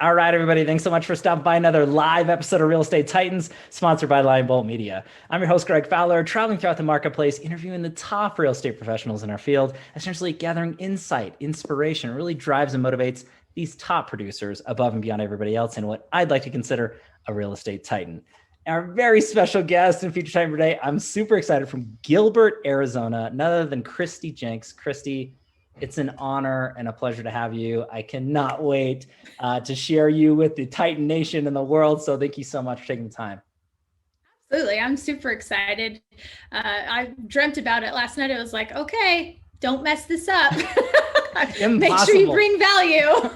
All right, everybody. Thanks so much for stopping by another live episode of Real Estate Titans, sponsored by Lion Bolt Media. I'm your host, Greg Fowler, traveling throughout the marketplace, interviewing the top real estate professionals in our field, essentially gathering insight, inspiration, really drives and motivates these top producers above and beyond everybody else in what I'd like to consider a real estate titan. Our very special guest and feature titan today, I'm super excited, from Gilbert, Arizona, none other than Kristi Jencks. Kristi, it's an honor and a pleasure to have you. I cannot wait to share you with the Titan Nation and the world. So thank you so much for taking the time. Absolutely. I'm super excited. I dreamt about it last night. I was like, okay, don't mess this up. Make sure you bring value.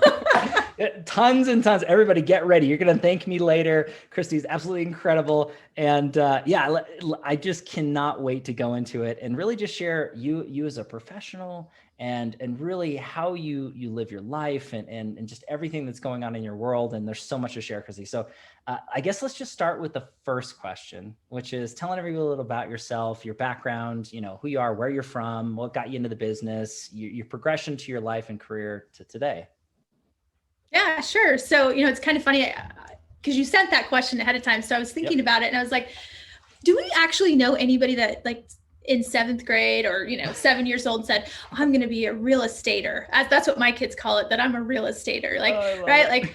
Tons and tons. Everybody get ready. You're going to thank me later. Kristi's absolutely incredible. And I just cannot wait to go into it and really just share you as a professional and really how you live your life and just everything that's going on in your world. And there's so much to share, Kristi. So I guess let's just start with the first question, which is telling everybody a little about yourself, your background, who you are, where you're from, what got you into the business, your progression to your life and career to today. Yeah, sure. So, it's kind of funny because you sent that question ahead of time. So I was thinking about it and I was like, do we actually know anybody that in 7th grade or, 7 years old said, oh, I'm going to be a real estater? That's what my kids call it, that I'm a real estater. Right?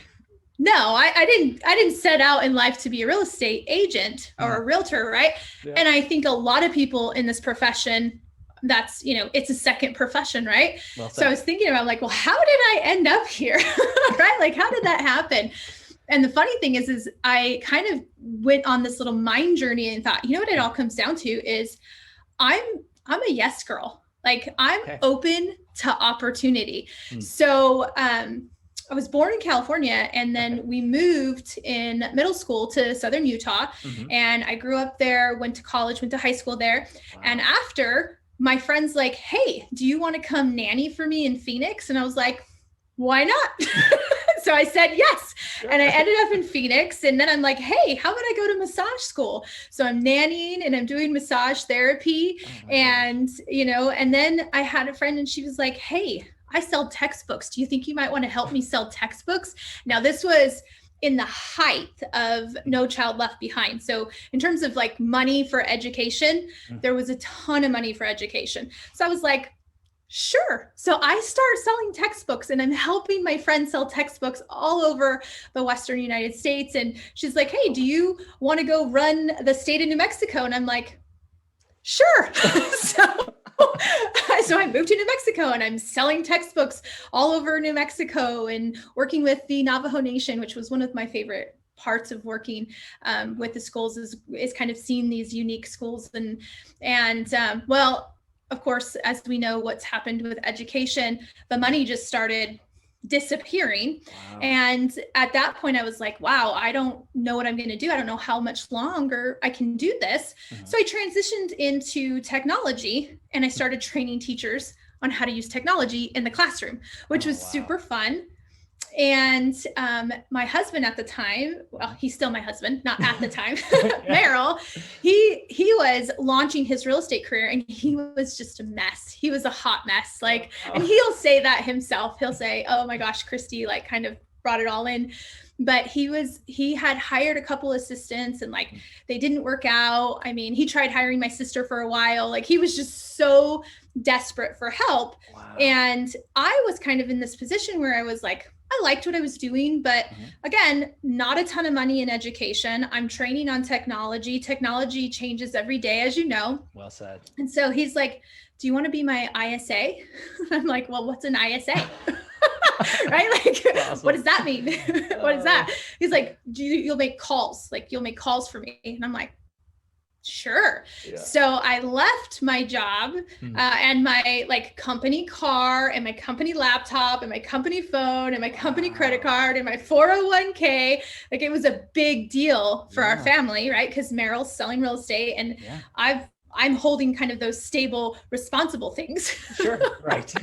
No, I didn't set out in life to be a real estate agent or a realtor. Right. Yeah. And I think a lot of people in this profession, that's, it's a second profession. Right. Well, so I was thinking about well, how did I end up here? Right. How did that happen? And the funny thing is I kind of went on this little mind journey and thought, what it all comes down to is I'm a yes girl. I'm open to opportunity. So, I was born in California and then we moved in middle school to Southern Utah. And I grew up there, went to college, went to high school there. Wow. And after, my friend's like, hey, do you want to come nanny for me in Phoenix? And I was like, why not? So I said yes. And I ended up in Phoenix. And then I'm like, hey, how about I go to massage school? So I'm nannying and I'm doing massage therapy. And, and then I had a friend and she was like, hey, I sell textbooks. Do you think you might want to help me sell textbooks? Now, this was in the height of No Child Left Behind. So in terms of money for education, there was a ton of money for education. So I was like, sure. So I start selling textbooks and I'm helping my friends sell textbooks all over the Western United States. And she's like, hey, do you want to go run the state of New Mexico? And I'm like, sure. So I moved to New Mexico and I'm selling textbooks all over New Mexico and working with the Navajo Nation, which was one of my favorite parts of working with the schools is kind of seeing these unique schools. And of course, as we know what's happened with education, the money just started disappearing. Wow. And at that point I was like, wow, I don't know what I'm going to do. I don't know how much longer I can do this. So I transitioned into technology and I started training teachers on how to use technology in the classroom, which was super fun. And my husband at the time, well, he's still my husband, not at the time, Merrill, he was launching his real estate career and he was just a mess. He was a hot mess. And he'll say that himself. He'll say, oh my gosh, Kristi, kind of brought it all in. But he had hired a couple assistants and they didn't work out. I mean, he tried hiring my sister for a while. He was just so desperate for help. Wow. And I was kind of in this position where I was like, I liked what I was doing, but again, not a ton of money in education. I'm training on technology. Technology changes every day, as you know. Well said. And so he's like, do you want to be my ISA? I'm like, well, what's an ISA? Right? Awesome. What does that mean? What is that? He's like, you'll make calls. You'll make calls for me. And I'm like, sure. Yeah. So I left my job and my company car and my company laptop and my company phone and my company credit card and my 401k. It was a big deal for our family, right? Because Merrill's selling real estate and I'm holding kind of those stable, responsible things. Sure, right.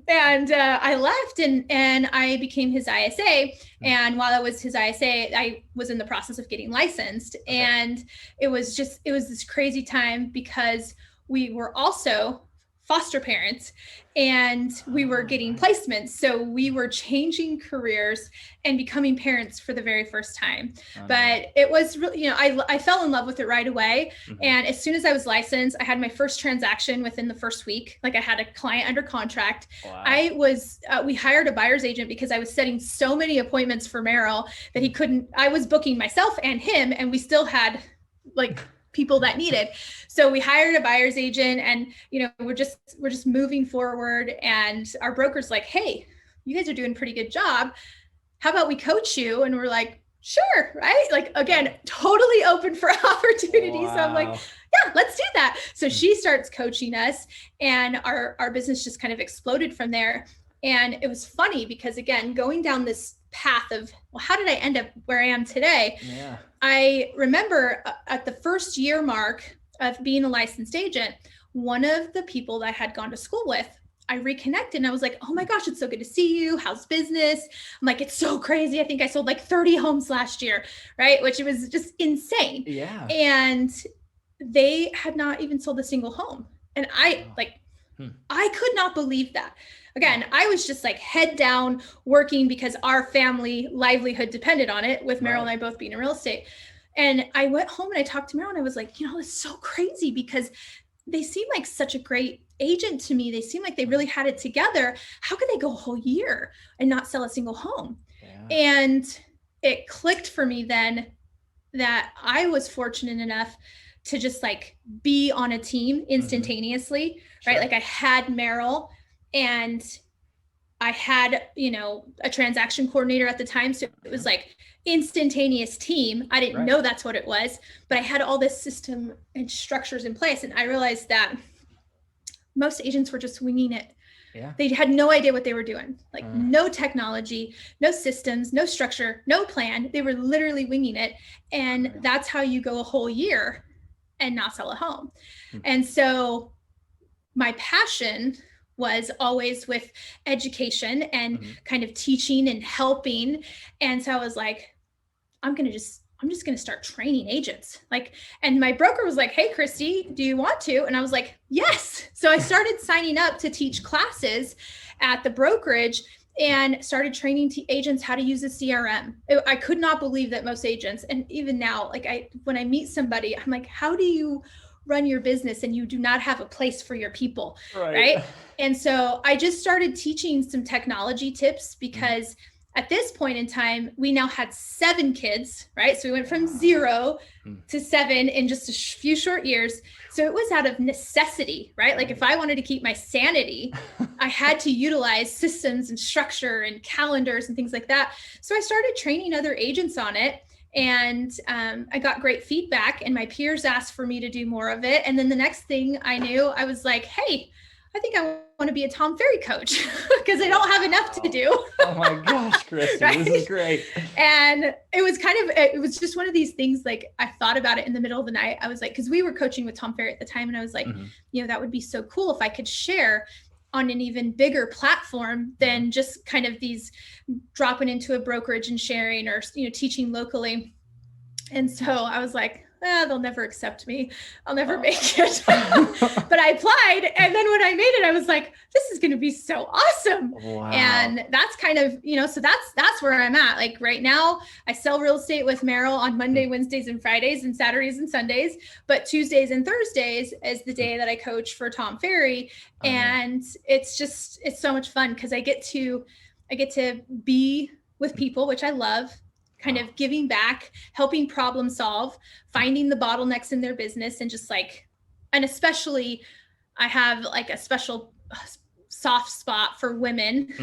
And I left and I became his ISA. And while I was his ISA, I was in the process of getting licensed. Okay. And it was this crazy time because we were also foster parents, and we were getting placements. So we were changing careers and becoming parents for the very first time. But it was really, I fell in love with it right away. And as soon as I was licensed, I had my first transaction within the first week. Like I had a client under contract. Wow. We hired a buyer's agent because I was setting so many appointments for Merrill that I was booking myself and him, and we still had like people that needed. So we hired a buyer's agent, and we're just moving forward, and our broker's like, hey, you guys are doing a pretty good job. How about we coach you? And we're like, sure, right? Like, again, totally open for opportunity. Wow. So I'm like, yeah, let's do that. So she starts coaching us, and our business just kind of exploded from there. And it was funny because, again, going down this path of, well, how did I end up where I am today? Yeah. I remember at the first year mark of being a licensed agent, one of the people that I had gone to school with, I reconnected and I was like, oh my gosh, it's so good to see you. How's business? I'm like, it's so crazy. I think I sold like 30 homes last year, right? Which it was just insane. Yeah. And they had not even sold a single home. And I could not believe that. Again, I was just like head down working because our family livelihood depended on it, with Merrill and I both being in real estate. And I went home and I talked to Merrill and I was like, it's so crazy because they seem like such a great agent to me. They seem like they really had it together. How could they go a whole year and not sell a single home? Yeah. And it clicked for me then that I was fortunate enough to just like be on a team instantaneously, right? Like I had Merrill, and I had, a transaction coordinator at the time. So it was like instantaneous team. I didn't know that's what it was, but I had all this system and structures in place. And I realized that most agents were just winging it. Yeah. They had no idea what they were doing. Like no technology, no systems, no structure, no plan. They were literally winging it. And that's how you go a whole year and not sell a home. And so my passion was always with education and kind of teaching and helping. And so I was like, I'm just going to start training agents. And my broker was like, hey, Kristi, do you want to? And I was like, yes. So I started signing up to teach classes at the brokerage and started training agents how to use a CRM. I could not believe that most agents, and even now, when I meet somebody, I'm like, how do you run your business and you do not have a place for your people, right? And so I just started teaching some technology tips because at this point in time, we now had 7 kids, right? So we went from 0 to 7 in just a few short years. So it was out of necessity, right? Like if I wanted to keep my sanity, I had to utilize systems and structure and calendars and things like that. So I started training other agents on it. And I got great feedback, and my peers asked for me to do more of it. And then the next thing I knew, I was like, hey, I think I want to be a Tom Ferry coach because I don't have enough to do. Oh my gosh, Kristi, right? This is great. And it was just one of these things, like I thought about it in the middle of the night. I was like, because we were coaching with Tom Ferry at the time, and I was like, that would be so cool if I could share on an even bigger platform than just kind of these dropping into a brokerage and sharing or, teaching locally. And so I was like, they'll never accept me. I'll never make it. But I applied. And then when I made it, I was like, this is going to be so awesome. Wow. And that's kind of, so that's where I'm at. Like right now, I sell real estate with Merrill on Monday, Wednesdays, and Fridays, and Saturdays and Sundays. But Tuesdays and Thursdays is the day that I coach for Tom Ferry. And it's so much fun because I get to be with people, which I love. Kind of giving back, helping problem solve, finding the bottlenecks in their business, and and especially I have like a special soft spot for women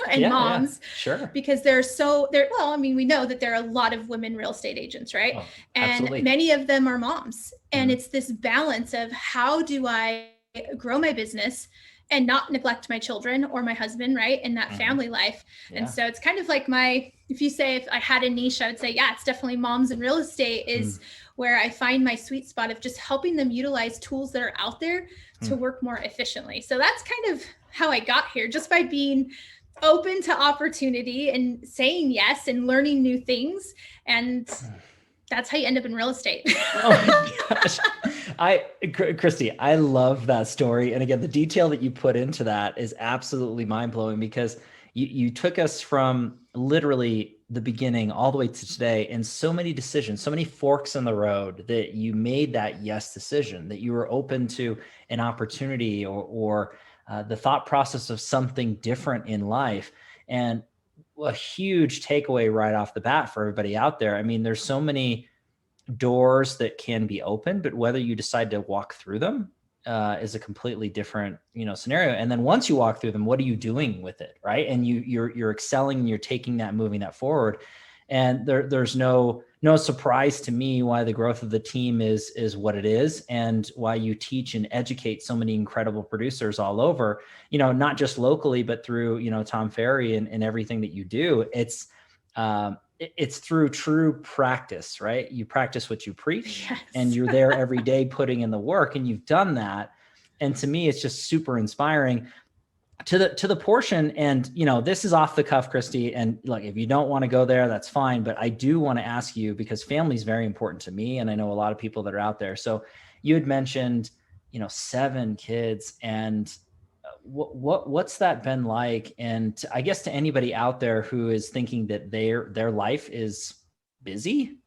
and moms, sure, because we know that there are a lot of women real estate agents, right? Oh, and absolutely. Many of them are moms, and it's this balance of how do I grow my business and not neglect my children or my husband, right? In that family life. Yeah. And so it's kind of like if I had a niche, I would say, it's definitely moms in real estate is where I find my sweet spot of just helping them utilize tools that are out there to work more efficiently. So that's kind of how I got here, just by being open to opportunity and saying yes and learning new things. And that's how you end up in real estate. Oh my gosh. Kristi, I love that story. And again, the detail that you put into that is absolutely mind blowing, because you took us from literally the beginning all the way to today, and so many decisions, so many forks in the road, that you made that yes decision, that you were open to an opportunity or the thought process of something different in life. And a huge takeaway right off the bat for everybody out there. I mean, there's so many doors that can be open, but whether you decide to walk through them is a completely different, scenario. And then once you walk through them, what are you doing with it, right? And you're excelling, and you're taking that, moving that forward. And there's no surprise to me why the growth of the team is what it is, and why you teach and educate so many incredible producers all over, not just locally, but through, Tom Ferry and everything that you do. It's through true practice, right? You practice what you preach. Yes. And you're there every day putting in the work, and you've done that. And to me, it's just super inspiring to the portion. And, this is off the cuff, Kristi. And like, if you don't want to go there, that's fine. But I do want to ask you, because family is very important to me, and I know a lot of people that are out there. So you had mentioned, 7 kids, and what's that been like? And I guess to anybody out there who is thinking that their life is busy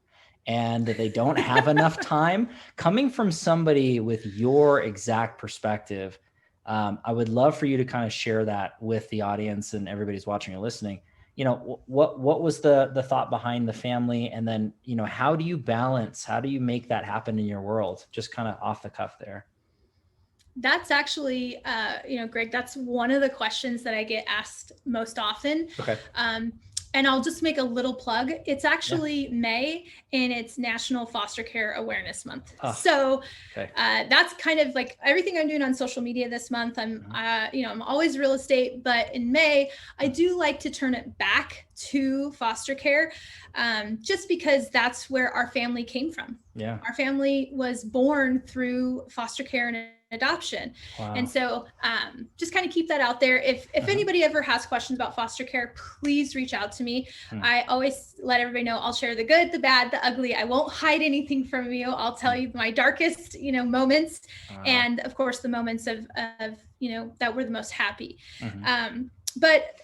and that they don't have enough time, coming from somebody with your exact perspective, I would love for you to kind of share that with the audience and everybody's watching or listening. What was the thought behind the family? And then, how do you make that happen in your world? Just kind of off the cuff there. That's actually, Greg, that's one of the questions that I get asked most often. Okay. And I'll just make a little plug. It's actually May, and it's National Foster Care Awareness Month. Oh, so okay. That's kind of like everything I'm doing on social media this month. I'm always real estate, but in May, I do like to turn it back to foster care, just because that's where our family came from. Yeah. Our family was born through foster care and adoption. Wow. And so just kind of keep that out there. If anybody ever has questions about foster care, please reach out to me. I always let everybody know I'll share the good, the bad, the ugly. I won't hide anything from you. I'll tell you my darkest, moments, and of course the moments of that were the most happy. But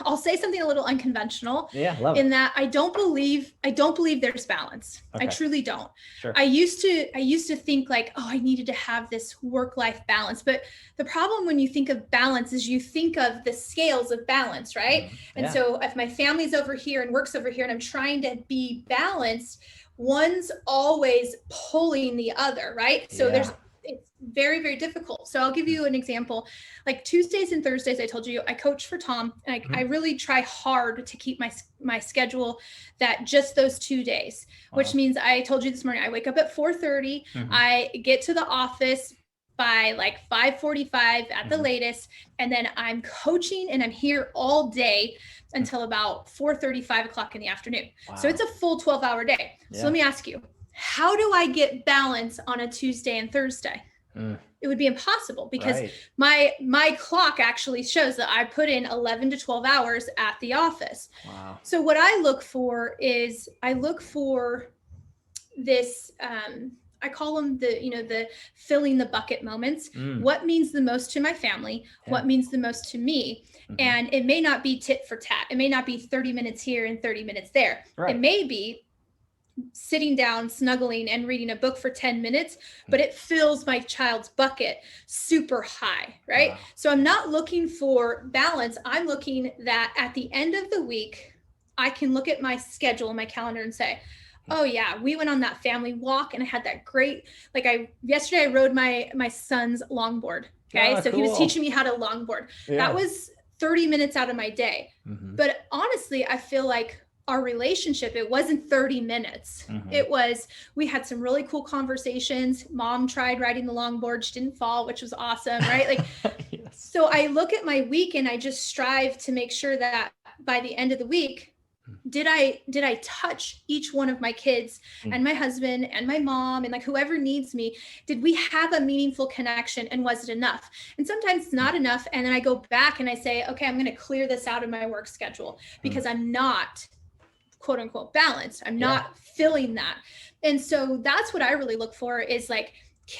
I'll say something a little unconventional. Yeah, love it. In that I don't believe there's balance. Okay. I truly don't. Sure. I used to think like, oh, I needed to have this work-life balance. But the problem when you think of balance is you think of the scales of balance, right? And so if my family's over here and work's over here and I'm trying to be balanced, one's always pulling the other, right? So it's very, very difficult. So I'll give you an example. Like Tuesdays and Thursdays, I told you I coach for Tom, and I really try hard to keep my schedule that just those 2 days, which means I told you this morning, I wake up at 4:30. I get to the office by like 5:45 at the latest. And then I'm coaching and I'm here all day until about 4:30, 5 o'clock in the afternoon. Wow. So it's a full 12-hour day. Yeah. So let me ask you, how do I get balance on a Tuesday and Thursday? It would be impossible because my clock actually shows that I put in 11 to 12 hours at the office. Wow. So what I look for is this, I call them the filling the bucket moments. What means the most to my family? Yeah. What means the most to me? And it may not be tit for tat. It may not be 30 minutes here and 30 minutes there. Right. It may be sitting down, snuggling and reading a book for 10 minutes, but it fills my child's bucket super high, right? Wow. So I'm not looking for balance. I'm looking that at the end of the week, I can look at my schedule and my calendar and say, oh yeah, we went on that family walk and I had that great, yesterday I rode my son's longboard. Okay. So cool. He was teaching me how to longboard. Yeah. That was 30 minutes out of my day. But honestly, I feel like our relationship, it wasn't 30 minutes. It was, we had some really cool conversations. Mom tried riding the longboard. She didn't fall, which was awesome. Right. Yes. So I look at my week and I just strive to make sure that by the end of the week, did I touch each one of my kids and my husband and my mom and whoever needs me? Did we have a meaningful connection, and was it enough? And sometimes it's not enough. And then I go back and I say, okay, I'm going to clear this out of my work schedule because I'm not quote unquote balanced. I'm not filling that. And so that's what I really look for is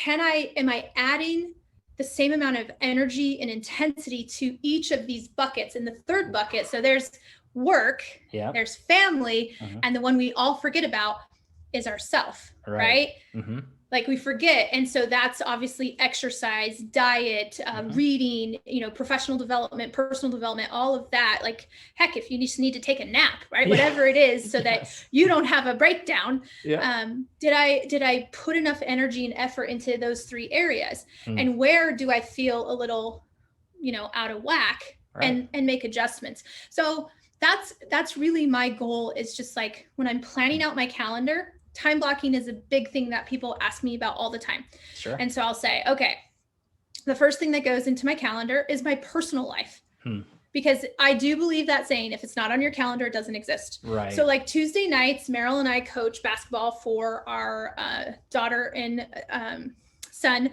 am I adding the same amount of energy and intensity to each of these buckets? In the third bucket, so there's work, there's family, and the one we all forget about is ourself, right? Like we forget. And so that's obviously exercise, diet, reading, professional development, personal development, all of that. Like, heck, if you just need to take a nap, right? Whatever it is, so that you don't have a breakdown. Did I put enough energy and effort into those three areas? And where do I feel a little, out of whack, and make adjustments? So that's really my goal, is just like when I'm planning out my calendar. Time blocking is a big thing that people ask me about all the time. Sure. And so I'll say, okay, the first thing that goes into my calendar is my personal life. Because I do believe that saying, if it's not on your calendar, it doesn't exist. Right. So like Tuesday nights, Meryl and I coach basketball for our daughter and son.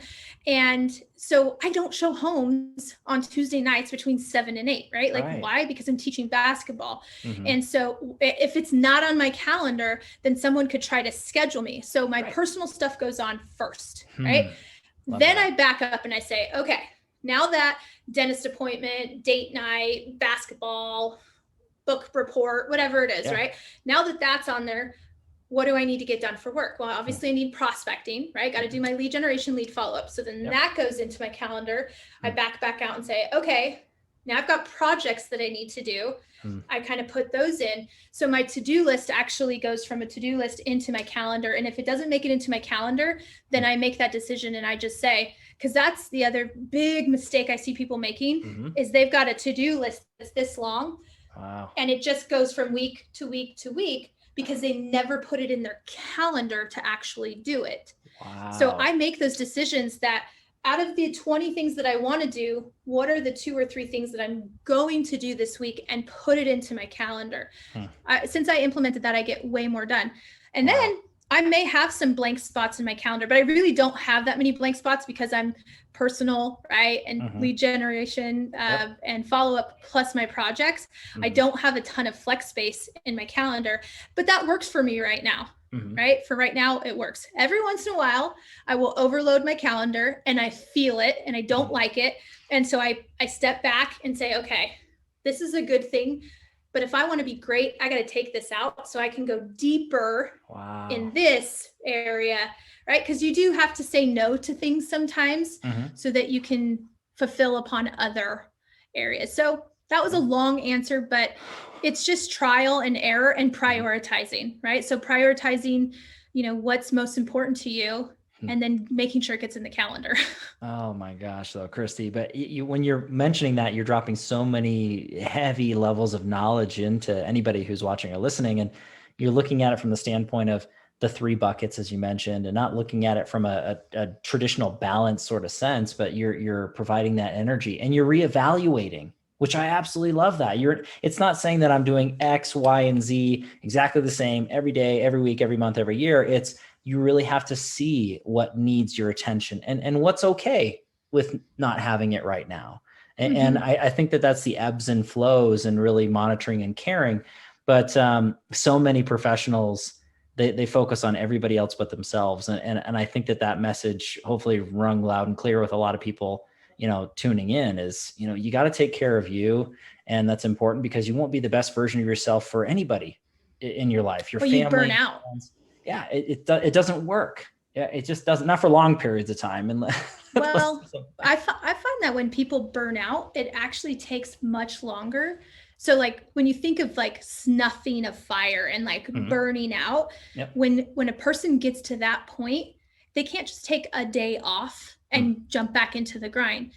And so I don't show homes on Tuesday nights between 7 and 8, right? Like why? Because I'm teaching basketball. And so if it's not on my calendar, then someone could try to schedule me. So my personal stuff goes on first, right? Then I back up and I say, okay, now that dentist appointment, date night, basketball, book report, whatever it is, right? Now that that's on there, what do I need to get done for work? Well, obviously I need prospecting, right? Got to do my lead generation, lead follow-up. So then that goes into my calendar. I back out and say, okay, now I've got projects that I need to do. I kind of put those in. So my to-do list actually goes from a to-do list into my calendar. And if it doesn't make it into my calendar, then I make that decision and I just say, because that's the other big mistake I see people making, is they've got a to-do list that's this long. And it just goes from week to week to week, because they never put it in their calendar to actually do it. So I make those decisions that out of the 20 things that I want to do, what are the 2 or 3 things that I'm going to do this week, and put it into my calendar. Since I implemented that, I get way more done. And then I may have some blank spots in my calendar, but I really don't have that many blank spots because I'm personal, right? And lead generation and follow-up plus my projects. I don't have a ton of flex space in my calendar, but that works for me right now, right? For right now, it works. Every once in a while, I will overload my calendar and I feel it and I don't like it. And so I step back and say, okay, this is a good thing. But if I want to be great, I got to take this out so I can go deeper in this area, right? Because you do have to say no to things sometimes so that you can fulfill upon other areas. So that was a long answer, but it's just trial and error and prioritizing, right? So prioritizing, what's most important to you, and then making sure it gets in the calendar. Oh my gosh, though, Kristi, but when you're mentioning that, you're dropping so many heavy levels of knowledge into anybody who's watching or listening. And you're looking at it from the standpoint of the 3 buckets, as you mentioned, and not looking at it from a traditional balance sort of sense, but you're providing that energy and you're reevaluating, which I absolutely love that. It's not saying that I'm doing X, Y, and Z exactly the same every day, every week, every month, every year. It's you really have to see what needs your attention and what's okay with not having it right now. And I think that that's the ebbs and flows and really monitoring and caring. But so many professionals, they focus on everybody else but themselves. And I think that message hopefully rung loud and clear with a lot of people, tuning in is, you got to take care of you. And that's important because you won't be the best version of yourself for anybody in your life. Your family, you burn out. Friends. Yeah, it doesn't work. Yeah, it just doesn't, not for long periods of time. And well, I find that when people burn out, it actually takes much longer. So like when you think of like snuffing a fire and like burning out, when a person gets to that point, they can't just take a day off and jump back into the grind.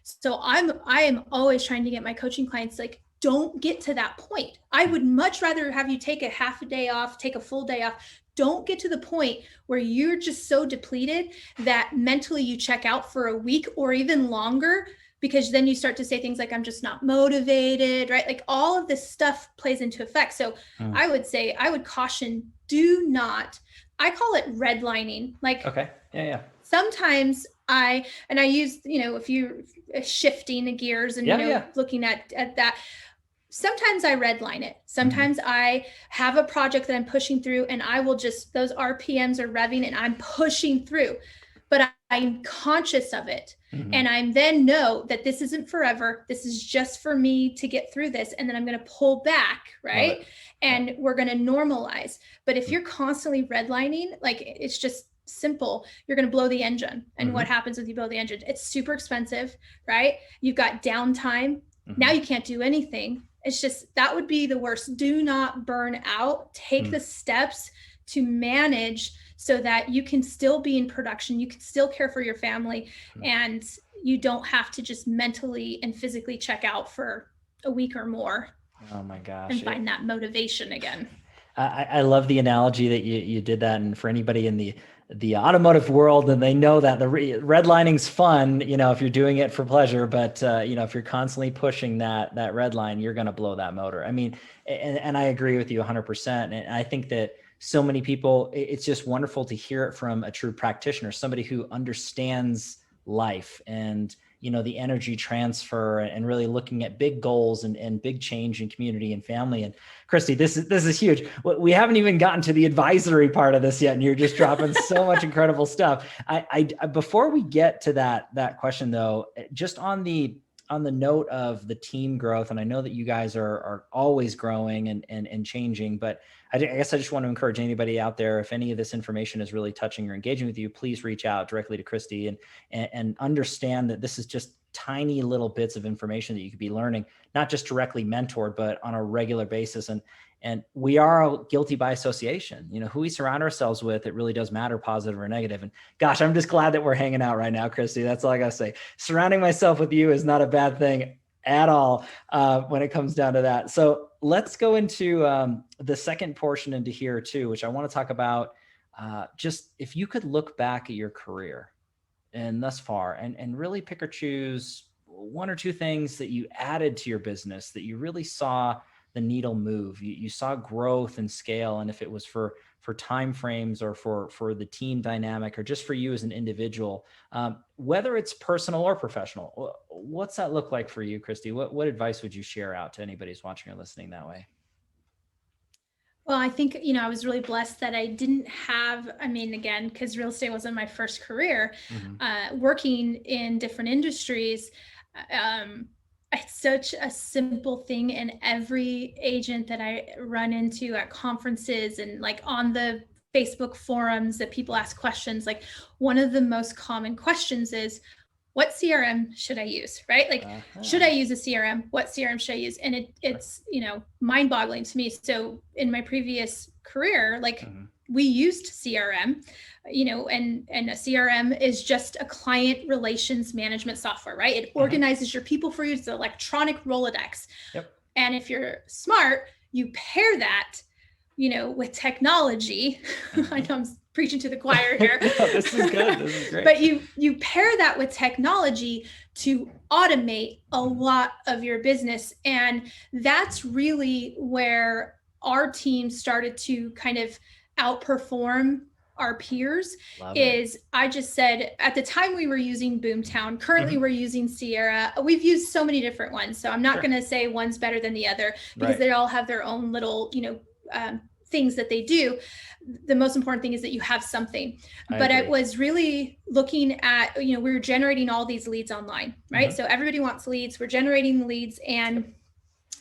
So I am always trying to get my coaching clients like, don't get to that point. I would much rather have you take a half a day off, take a full day off. Don't get to the point where you're just so depleted that mentally you check out for a week or even longer, because then you start to say things like, I'm just not motivated, right? Like all of this stuff plays into effect. So I would caution, do not, I call it redlining. Like, okay. Yeah. Sometimes I use, if you're shifting the gears and, looking at that, sometimes I redline it. Sometimes I have a project that I'm pushing through and I will just, those RPMs are revving and I'm pushing through, but I'm conscious of it. And I'm then know that this isn't forever. This is just for me to get through this. And then I'm going to pull back, right? And we're going to normalize. But if you're constantly redlining, like it's just simple, you're going to blow the engine. And what happens when you blow the engine? It's super expensive, right? You've got downtime. Now you can't do anything. It's just, that would be the worst. Do not burn out. Take the steps to manage so that you can still be in production, you can still care for your family, and you don't have to just mentally and physically check out for a week or more. Oh my gosh. And find that motivation again. I love the analogy that you did that. And for anybody in the automotive world, and they know that the redlining's fun, if you're doing it for pleasure, but if you're constantly pushing that red line, you're going to blow that motor. I mean, and I agree with you 100%. And I think that so many people, it's just wonderful to hear it from a true practitioner, somebody who understands life and, the energy transfer and really looking at big goals and big change in community and family. And Kristi, this is huge. We haven't even gotten to the advisory part of this yet. And you're just dropping so much incredible stuff. I before we get to that question though, just on the note of the team growth, and I know that you guys are always growing and changing, but I guess I just want to encourage anybody out there, if any of this information is really touching or engaging with you, please reach out directly to Kristi and understand that this is just tiny little bits of information that you could be learning, not just directly mentored, but on a regular basis. And we are guilty by association. Who we surround ourselves with, it really does matter, positive or negative. And gosh, I'm just glad that we're hanging out right now, Kristi. That's all I gotta say. Surrounding myself with you is not a bad thing at all when it comes down to that. So let's go into the second portion into here too, which I want to talk about just if you could look back at your career and thus far and really pick or choose one or two things that you added to your business that you really saw the needle move. You saw growth and scale. And if it was for time frames or for the team dynamic or just for you as an individual, whether it's personal or professional, what's that look like for you, Kristi? What advice would you share out to anybody who's watching or listening that way? Well, I think, I was really blessed that I didn't have, again, because real estate wasn't my first career, working in different industries. It's such a simple thing, and every agent that I run into at conferences and like on the Facebook forums that people ask questions, like one of the most common questions is, what CRM should I use? Right? Like, should I use a CRM? What CRM should I use? And it's, mind boggling to me. So in my previous career, like we used CRM, and a CRM is just a client relations management software, right? It organizes your people for you. It's an electronic Rolodex. Yep. And if you're smart, you pair that, with technology. I know I'm preaching to the choir here. No, this is good. This is great. But you pair that with technology to automate a lot of your business. And that's really where our team started to kind of outperform our peers. I just said, at the time we were using Boomtown, currently we're using Sierra. We've used so many different ones. So I'm not going to say one's better than the other because they all have their own little, things that they do. The most important thing is that you have something. But I was really looking at, we were generating all these leads online, right? So everybody wants leads. We're generating leads and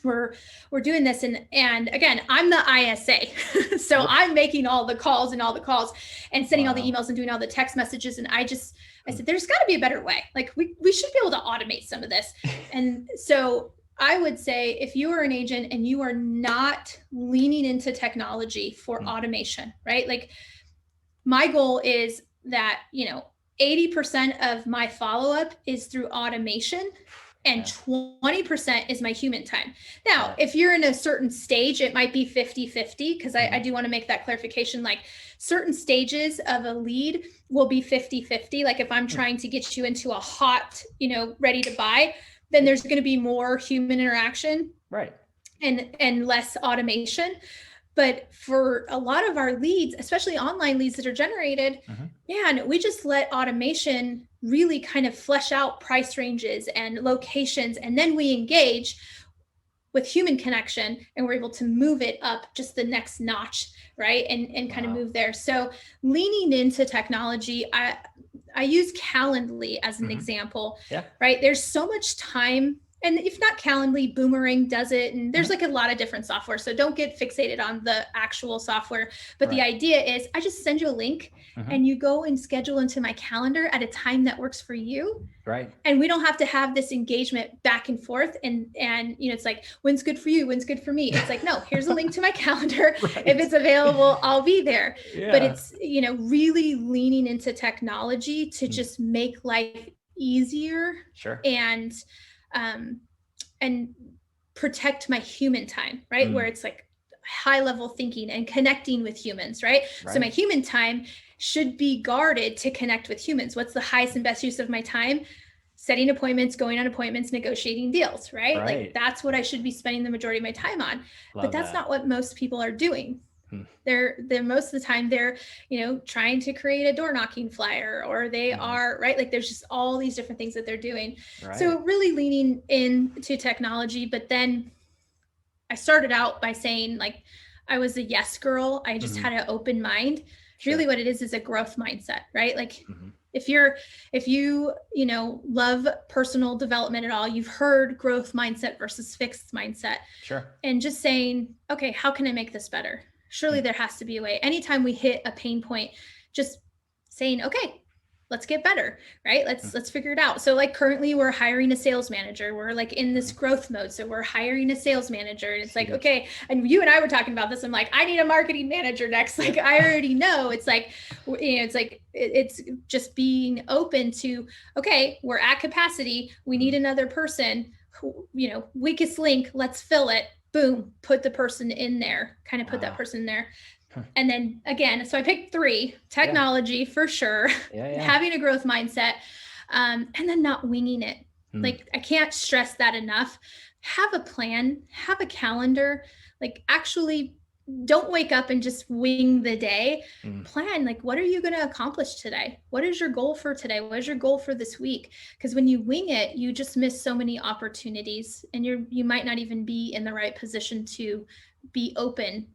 we're doing this. And again, I'm the ISA. So I'm making all the calls and sending all the emails and doing all the text messages. And I said, there's got to be a better way. Like we should be able to automate some of this. And so I would say if you are an agent and you are not leaning into technology for automation, right? Like my goal is that, 80% of my follow-up is through automation and 20% is my human time. Now, if you're in a certain stage, it might be 50-50 because I do want to make that clarification. Like certain stages of a lead will be 50-50. Like if I'm trying to get you into a hot, ready to buy, then there's going to be more human interaction, right? And less automation. But for a lot of our leads, especially online leads that are generated, man, we just let automation really kind of flesh out price ranges and locations. And then we engage with human connection and we're able to move it up just the next notch, right? And kind of move there. So leaning into technology, I use Calendly as an example, right? There's so much time. And if not Calendly, Boomerang does it. And there's like a lot of different software. So don't get fixated on the actual software. But the idea is I just send you a link and you go and schedule into my calendar at a time that works for you. Right. And we don't have to have this engagement back and forth. And it's like, when's good for you? When's good for me? It's like, no, here's a link to my calendar. If it's available, I'll be there. But it's, really leaning into technology to just make life easier. And protect my human time, right? Where it's like high level thinking and connecting with humans, right? So my human time should be guarded to connect with humans. What's the highest and best use of my time? Setting appointments, going on appointments, negotiating deals, right? Like that's what I should be spending the majority of my time on. But that's not what most people are doing. They're most of the time they're, trying to create a door knocking flyer, or they are, right? Like there's just all these different things that they're doing. So really leaning into technology. But then I started out by saying, like, I was a yes girl. I just had an open mind. Really what it is a growth mindset, right? Like if you love personal development at all, you've heard growth mindset versus fixed mindset. And just saying, okay, how can I make this better? Surely there has to be a way. Anytime we hit a pain point, just saying, okay, let's get better, right? Let's figure it out. So like currently we're hiring a sales manager. We're like in this growth mode. So we're hiring a sales manager, and it's like, okay. And you and I were talking about this. I'm like, I need a marketing manager next. Like I already know. It's like, it's just being open to, okay, we're at capacity. We need another person who, weakest link, let's fill it. Boom, put the person in there, kind of put that person in there. And then again, so I picked 3: technology for sure, having a growth mindset, and then not winging it. Like I can't stress that enough. Have a plan, have a calendar, like actually don't wake up and just wing the day. Plan, like, what are you going to accomplish today? What is your goal for today? What is your goal for this week? Because when you wing it, you just miss so many opportunities, and you might not even be in the right position to be open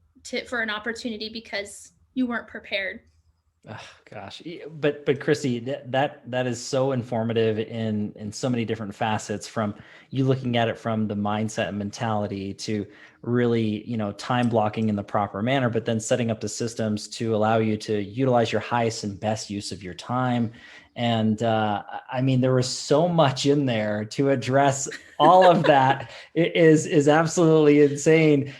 for an opportunity because you weren't prepared. Oh, gosh. But Kristi, that is so informative in so many different facets, from you looking at it from the mindset and mentality to really, time blocking in the proper manner, but then setting up the systems to allow you to utilize your highest and best use of your time. And I mean, there was so much in there to address all of that. It is absolutely insane,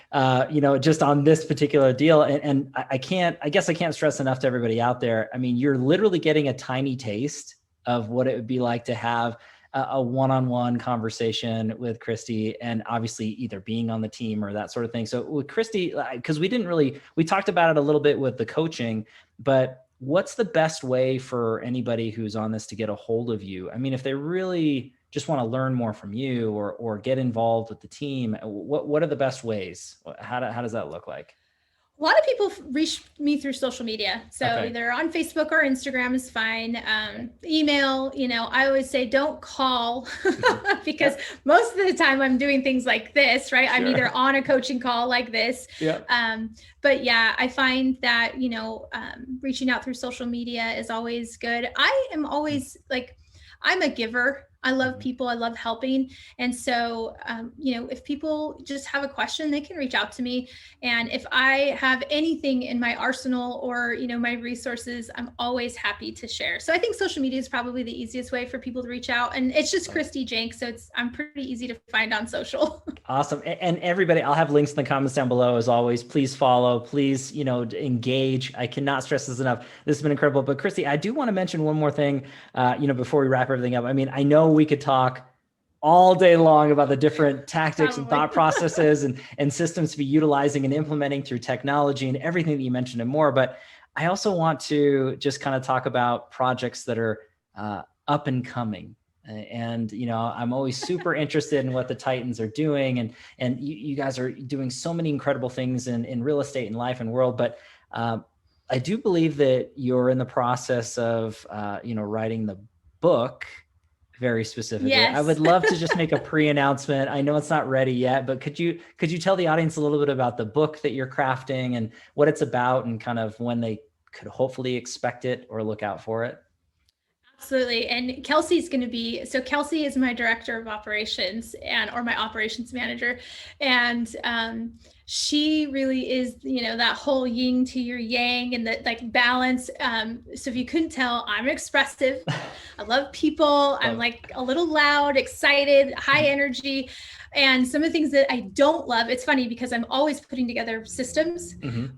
just on this particular deal. And I guess I can't stress enough to everybody out there. I mean, you're literally getting a tiny taste of what it would be like to have a one-on-one conversation with Kristi, and obviously either being on the team or that sort of thing. So with Kristi, because we talked about it a little bit with the coaching, but what's the best way for anybody who's on this to get a hold of you? I mean, if they really just want to learn more from you or get involved with the team, what are the best ways? How does that look like? A lot of people reach me through social media. So either on Facebook or Instagram is fine. Email, I always say don't call because most of the time I'm doing things like this, right? I'm either on a coaching call like this. But yeah, I find that, reaching out through social media is always good. I am always like, I'm a giver. I love people. I love helping. And so, if people just have a question, they can reach out to me. And if I have anything in my arsenal or, my resources, I'm always happy to share. So I think social media is probably the easiest way for people to reach out. And it's just Kristi Jencks. So I'm pretty easy to find on social. Awesome. And everybody, I'll have links in the comments down below as always. Please follow, please, engage. I cannot stress this enough. This has been incredible. But Kristi, I do want to mention one more thing, before we wrap everything up. I mean, I know we could talk all day long about the different tactics and thought processes and systems to be utilizing and implementing through technology and everything that you mentioned and more. But I also want to just kind of talk about projects that are up and coming. And, I'm always super interested in what the Titans are doing. And you guys are doing so many incredible things in real estate and life and world. But I do believe that you're in the process of, writing the book very specifically. Yes. I would love to just make a pre-announcement. I know it's not ready yet, but could you tell the audience a little bit about the book that you're crafting and what it's about and kind of when they could hopefully expect it or look out for it? Absolutely. And Kelsey's going to be, so Kelsey is my director of operations or my operations manager. And she really is, that whole yin to your yang and that like balance. So if you couldn't tell, I'm expressive. I love people. I'm like a little loud, excited, high energy. And some of the things that I don't love, it's funny because I'm always putting together systems.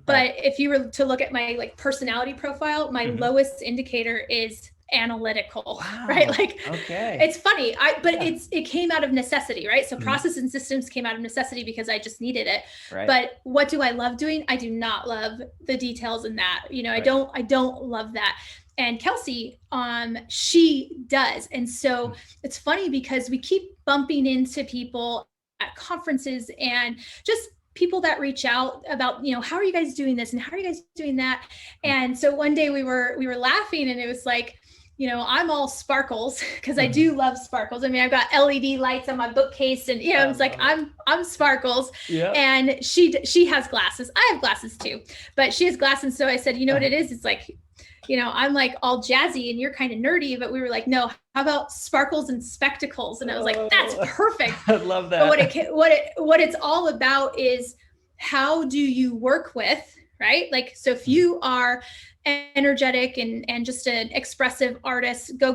But if you were to look at my like personality profile, my lowest indicator is analytical. Right? Like, it's funny, but it came out of necessity, right? So process and systems came out of necessity because I just needed it. But what do I love doing? I do not love the details in that. I don't love that. And Kelsey, she does. And so it's funny because we keep bumping into people at conferences and just people that reach out about, how are you guys doing this? And how are you guys doing that? And so one day we were laughing and it was like, I'm all sparkles because I do love sparkles. I mean, I've got LED lights on my bookcase and, it's like, I'm sparkles. Yeah. And she has glasses. I have glasses too, but she has glasses. So I said, what it is? It's like, I'm like all jazzy and you're kind of nerdy, but we were like, no, how about sparkles and spectacles? And I was like, that's perfect. I love that. But what it's all about is how do you work with, right? Like, so if you are energetic and just an expressive artist, go,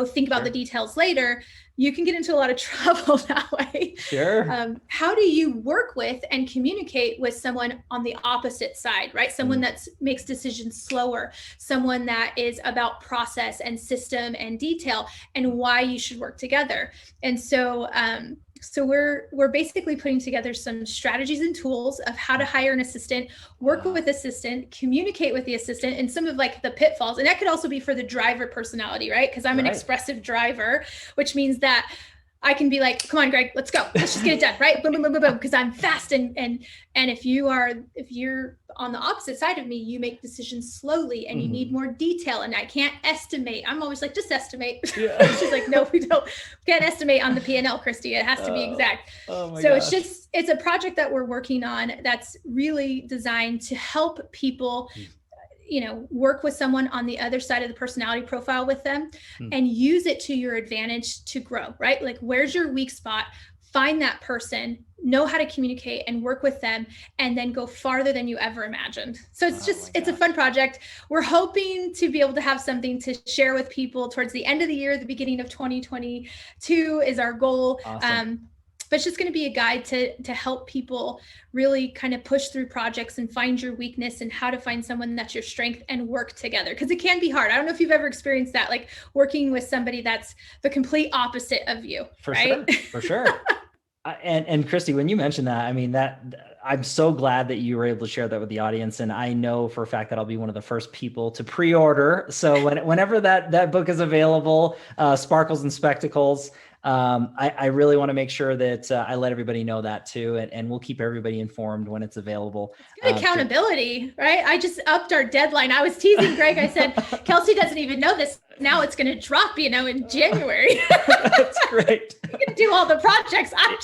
think about the details later, you can get into a lot of trouble that way. Sure. How do you work with and communicate with someone on the opposite side, right? Someone that makes decisions slower, someone that is about process and system and detail and why you should work together. And so, we're basically putting together some strategies and tools of how to hire an assistant, work with assistant, communicate with the assistant, and some of like the pitfalls. And that could also be for the driver personality, right? Because I'm an expressive driver, which means that I can be like, come on, Greg, let's go. Let's just get it done, right? Boom, boom, boom, boom, boom. Because I'm fast. And if you're on the opposite side of me, you make decisions slowly and you need more detail. And I can't estimate. I'm always like, just estimate. Yeah. She's like, no, we can't estimate on the P&L, Kristi. It has to be exact. So gosh. It's a project that we're working on that's really designed to help people work with someone on the other side of the personality profile with them and use it to your advantage to grow, right? Like, where's your weak spot? Find that person, know how to communicate and work with them, and then go farther than you ever imagined. So it's a fun project. We're hoping to be able to have something to share with people towards the end of the year, the beginning of 2022 is our goal. Awesome. But it's just going to be a guide to help people really kind of push through projects and find your weakness and how to find someone that's your strength and work together. Because it can be hard. I don't know if you've ever experienced that, like working with somebody that's the complete opposite of you. For sure. And Kristi, when you mentioned that, I mean, I'm so glad that you were able to share that with the audience. And I know for a fact that I'll be one of the first people to pre-order. So whenever that book is available, Sparkles and Spectacles, I really want to make sure that I let everybody know that too. And we'll keep everybody informed when it's available. It's good accountability, right? I just upped our deadline. I was teasing Greg. I said, Kelsey doesn't even know this. Now it's going to drop, in January. That's great. You can do all the projects. I'll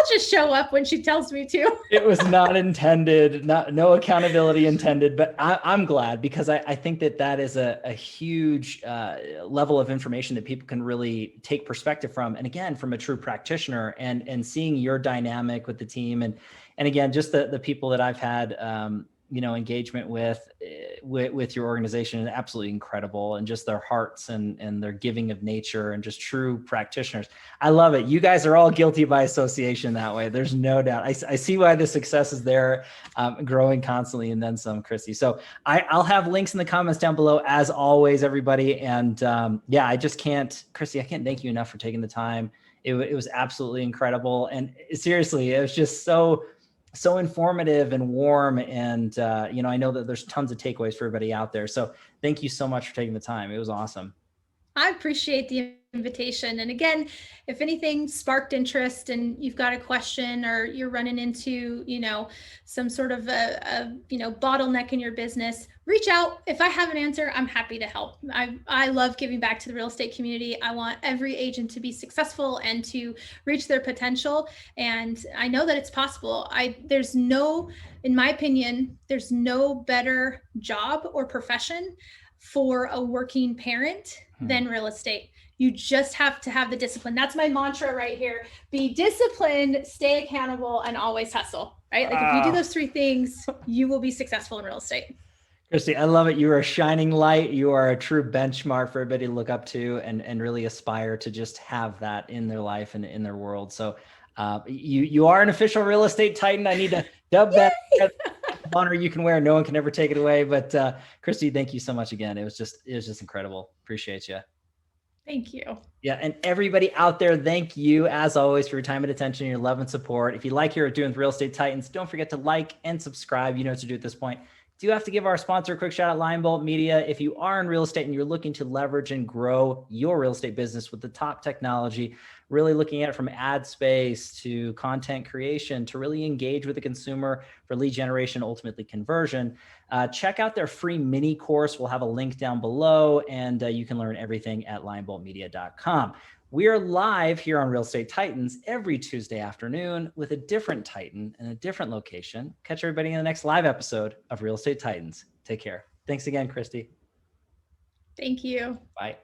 just show up when she tells me to. It was not intended, no accountability intended, but I'm glad because I think that is a huge level of information that people can really take perspective from. And again, from a true practitioner and seeing your dynamic with the team and again, just the people that I've had, engagement with your organization is absolutely incredible, and just their hearts and their giving of nature and just true practitioners. I love it. You guys are all guilty by association that way. There's no doubt. I see why the success is there, growing constantly and then some, Kristi. So I'll have links in the comments down below as always, everybody. And I just can't, Kristi, I can't thank you enough for taking the time. It was absolutely incredible. And seriously, it was just so informative and warm. And, I know that there's tons of takeaways for everybody out there. So thank you so much for taking the time. It was awesome. I appreciate the invitation. And again, if anything sparked interest and you've got a question or you're running into, some sort of a bottleneck in your business, reach out. If I have an answer, I'm happy to help. I love giving back to the real estate community. I want every agent to be successful and to reach their potential. And I know that it's possible. In my opinion, there's no better job or profession for a working parent than real estate. You just have to have the discipline. That's my mantra right here. Be disciplined, stay accountable, and always hustle, right? Like if you do those three things, you will be successful in real estate. Kristi, I love it. You are a shining light. You are a true benchmark for everybody to look up to and really aspire to just have that in their life and in their world. So you are an official real estate titan. I need to dub that honor you can wear. No one can ever take it away. But Kristi, thank you so much again. It was just incredible. Appreciate you. Thank you. Yeah. And everybody out there, thank you as always for your time and attention, your love and support. If you like what doing with Real Estate Titans, don't forget to like and subscribe. You know what to do at this point. Do have to give our sponsor a quick shout out, Lion Bolt Media. If you are in real estate and you're looking to leverage and grow your real estate business with the top technology, really looking at it from ad space to content creation to really engage with the consumer for lead generation, ultimately conversion, check out their free mini course. We'll have a link down below, and you can learn everything at lionboltmedia.com. We are live here on Real Estate Titans every Tuesday afternoon with a different Titan in a different location. Catch everybody in the next live episode of Real Estate Titans. Take care. Thanks again, Kristi. Thank you. Bye.